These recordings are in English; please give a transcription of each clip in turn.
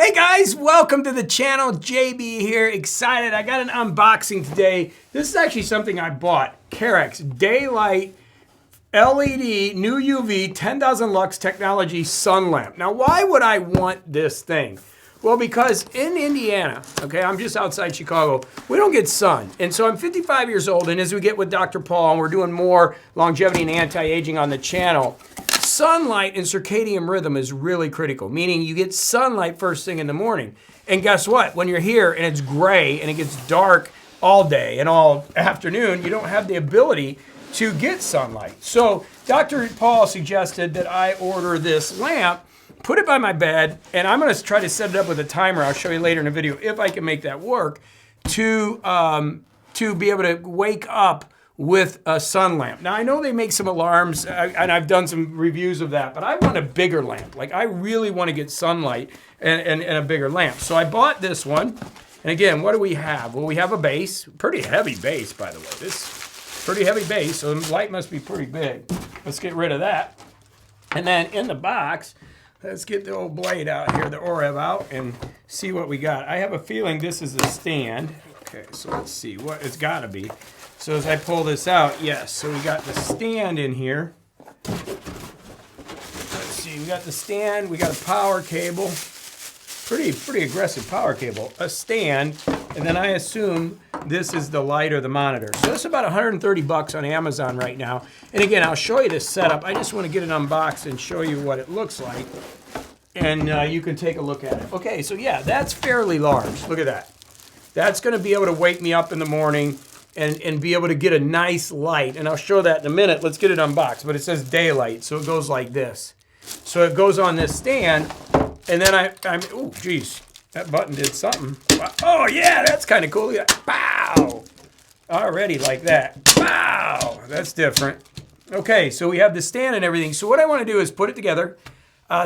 Hey guys, welcome to the channel. JB here, excited. I got an unboxing today. This is actually something I bought. Carex Daylight LED new UV 10,000 lux technology sun lamp. Now, why would I want this thing? Well, because in Indiana, okay, I'm just outside Chicago, we don't get sun. And so I'm 55 years old, and as we get with Dr. Paul, and we're doing more longevity and anti-aging on the channel, sunlight and circadian rhythm is really critical, meaning you get sunlight first thing in the morning. And guess what? When you're here and it's gray and it gets dark all day and all afternoon, you don't have the ability to get sunlight. So Dr. Paul suggested that I order this lamp, put it by my bed, and I'm gonna try to set it up with a timer. I'll show you later in the video if I can make that work, to be able to wake up with a sun lamp. Now I know they make some alarms, and I've done some reviews of that, but I want a bigger lamp. Like I really want to get sunlight and a bigger lamp. So I bought this one, and again, what do we have? Well, we have a base, pretty heavy base, by the way. This pretty heavy base, so the light must be pretty big. Let's get rid of that. And then in the box, let's get the old blade out here, the Oreb out, and see what we got. I have a feeling this is a stand. Okay, so let's see what it's gotta be. So as I pull this out, yes, so we got the stand in here. Let's see, we got the stand, we got a power cable, pretty aggressive power cable, a stand, and then I assume this is the light or the monitor. So this is about 130 bucks on Amazon right now. And again, I'll show you this setup. I just want to get it unboxed and show you what it looks like. And you can take a look at it. Okay, so yeah, that's fairly large. Look at that. That's gonna be able to wake me up in the morning and be able to get a nice light. And I'll show that in a minute. Let's get it unboxed. But it says daylight, so it goes like this. So it goes on this stand, and then I'm oh, geez, that button did something. Oh yeah, that's kind of cool. Look at that. Pow! Already like that. Pow! That's different. Okay, so we have the stand and everything. So what I want to do is put it together,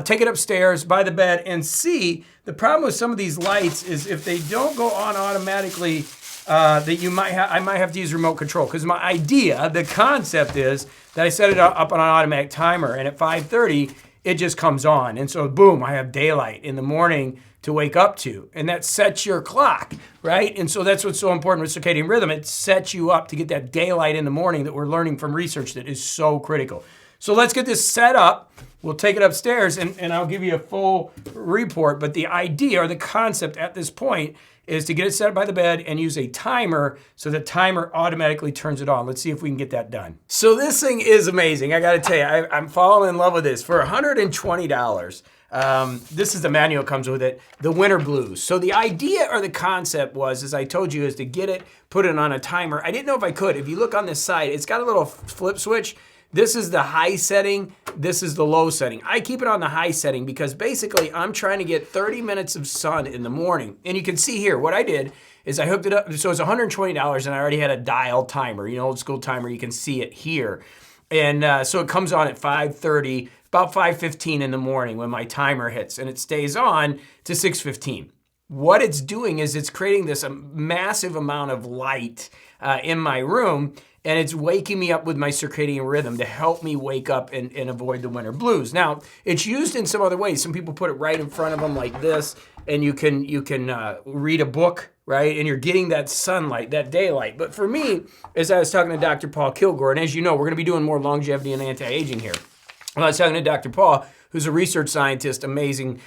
take it upstairs by the bed, and see. The problem with some of these lights is if they don't go on automatically, that I might have to use remote control, because my idea, the concept is that I set it up on an automatic timer, and at 5:30 it just comes on, and so boom, I have daylight in the morning to wake up to, and that sets your clock, right? And so that's what's so important with circadian rhythm. It sets you up to get that daylight in the morning that we're learning from research that is so critical. So let's get this set up. We'll take it upstairs, and I'll give you a full report, but the idea or the concept at this point is to get it set up by the bed and use a timer so the timer automatically turns it on. Let's see if we can get that done. So this thing is amazing. I gotta tell you, I'm falling in love with this. For $120, this is the manual that comes with it, the winter blues. So the idea or the concept was, as I told you, is to get it, put it on a timer. I didn't know if I could. If you look on this side, it's got a little flip switch. This is the high setting, this is the low setting. I keep it on the high setting because basically I'm trying to get 30 minutes of sun in the morning. And you can see here, what I did is I hooked it up, so it's $120 and I already had a dial timer, old school timer, you can see it here. And so it comes on at 5:30, about 5:15 in the morning when my timer hits, and it stays on to 6:15. What it's doing is it's creating this massive amount of light in my room, and it's waking me up with my circadian rhythm to help me wake up and avoid the winter blues. Now, it's used in some other ways. Some people put it right in front of them like this, and you can read a book, right? And you're getting that sunlight, that daylight. But for me, as I was talking to Dr. Paul Kilgore, and as you know, we're gonna be doing more longevity and anti-aging here. When I was talking to Dr. Paul, who's a research scientist, amazing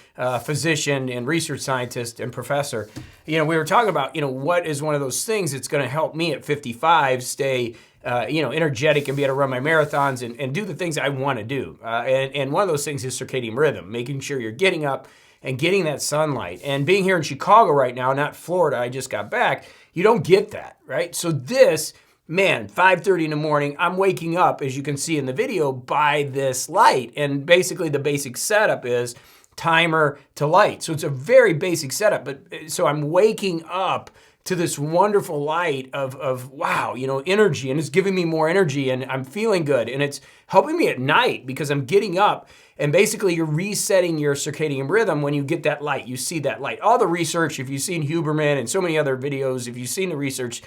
physician and research scientist and professor, we were talking about, what is one of those things that's gonna help me at 55 stay energetic and be able to run my marathons and do the things I want to do. And one of those things is circadian rhythm, making sure you're getting up and getting that sunlight. And being here in Chicago right now, not Florida, I just got back, you don't get that, right? So this, man, 5:30 in the morning, I'm waking up, as you can see in the video, by this light. And basically the basic setup is timer to light. So it's a very basic setup, but so I'm waking up to this wonderful light of wow, energy, and it's giving me more energy, and I'm feeling good, and it's helping me at night because I'm getting up, and basically you're resetting your circadian rhythm when you get that light, you see that light. All the research, if you've seen Huberman and so many other videos, if you've seen the research,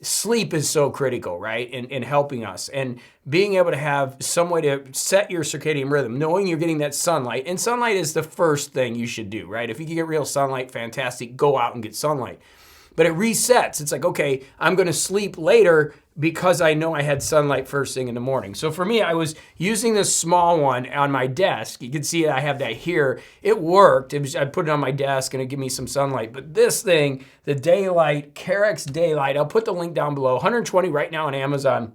sleep is so critical, right, in helping us. And being able to have some way to set your circadian rhythm, knowing you're getting that sunlight. And sunlight is the first thing you should do, right? If you can get real sunlight, fantastic, go out and get sunlight. But it resets. It's like, okay, I'm going to sleep later because I know I had sunlight first thing in the morning. So for me, I was using this small one on my desk. You can see I have that here. It worked. I put it on my desk and it gave me some sunlight. But this thing, the Daylight, Carex Daylight, I'll put the link down below. 120 right now on Amazon.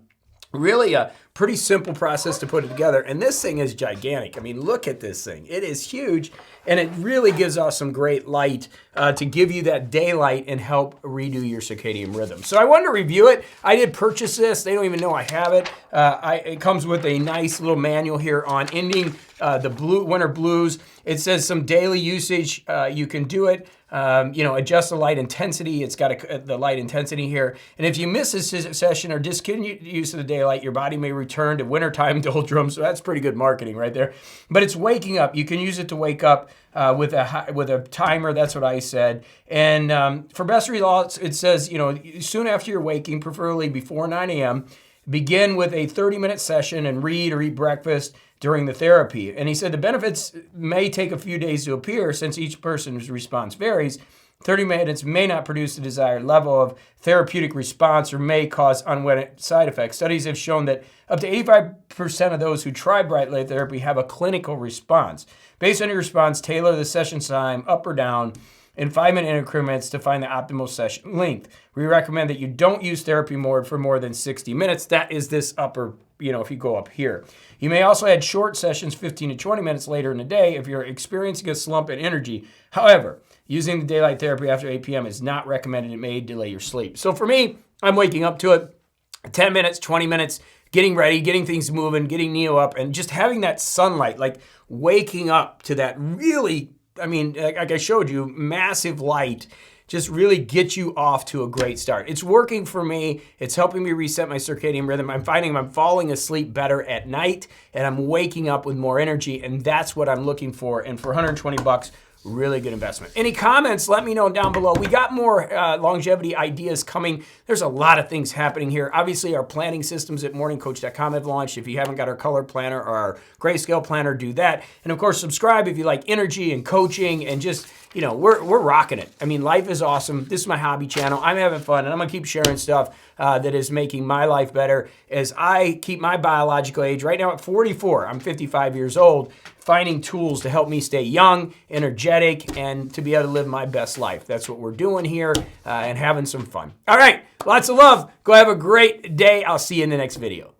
Really a pretty simple process to put it together. And this thing is gigantic. I mean, look at this thing. It is huge. And it really gives off some great light to give you that daylight and help redo your circadian rhythm. So I wanted to review it. I did purchase this. They don't even know I have it. It comes with a nice little manual here on ending the winter blues. It says some daily usage. You can do it. Adjust the light intensity. It's got the light intensity here. And if you miss this session or discontinue use of the daylight, your body may return to wintertime doldrums. So that's pretty good marketing right there. But it's waking up. You can use it to wake up with a timer. That's what I said. And for best results, it says, soon after you're waking, preferably before 9 a.m., begin with a 30-minute session and read or eat breakfast during the therapy. And he said the benefits may take a few days to appear since each person's response varies. 30 minutes may not produce the desired level of therapeutic response or may cause unwanted side effects. Studies have shown that up to 85% of those who try bright light therapy have a clinical response. Based on your response, tailor the session time up or down in 5-minute increments to find the optimal session length. We recommend that you don't use therapy mode for more than 60 minutes. That is this upper, if you go up here. You may also add short sessions 15 to 20 minutes later in the day if you're experiencing a slump in energy. However, using the daylight therapy after 8 p.m. is not recommended. It may delay your sleep. So for me, I'm waking up to it 10 minutes, 20 minutes, getting ready, getting things moving, getting Neo up, and just having that sunlight, like waking up to that really, like I showed you, massive light, just really get you off to a great start. It's working for me. It's helping me reset my circadian rhythm. I'm finding I'm falling asleep better at night, and I'm waking up with more energy, and that's what I'm looking for. And for 120 bucks, really good investment. Any comments, let me know down below. We got more longevity ideas coming. There's a lot of things happening here. Obviously, our planning systems at morningcoach.com have launched. If you haven't got our color planner or our grayscale planner, do that. And of course, subscribe if you like energy and coaching and just, we're rocking it. Life is awesome. This is my hobby channel. I'm having fun, and I'm going to keep sharing stuff that is making my life better as I keep my biological age. Right now at 44, I'm 55 years old, finding tools to help me stay young, energetic, and to be able to live my best life. That's what we're doing here and having some fun. All right, lots of love. Go have a great day. I'll see you in the next video.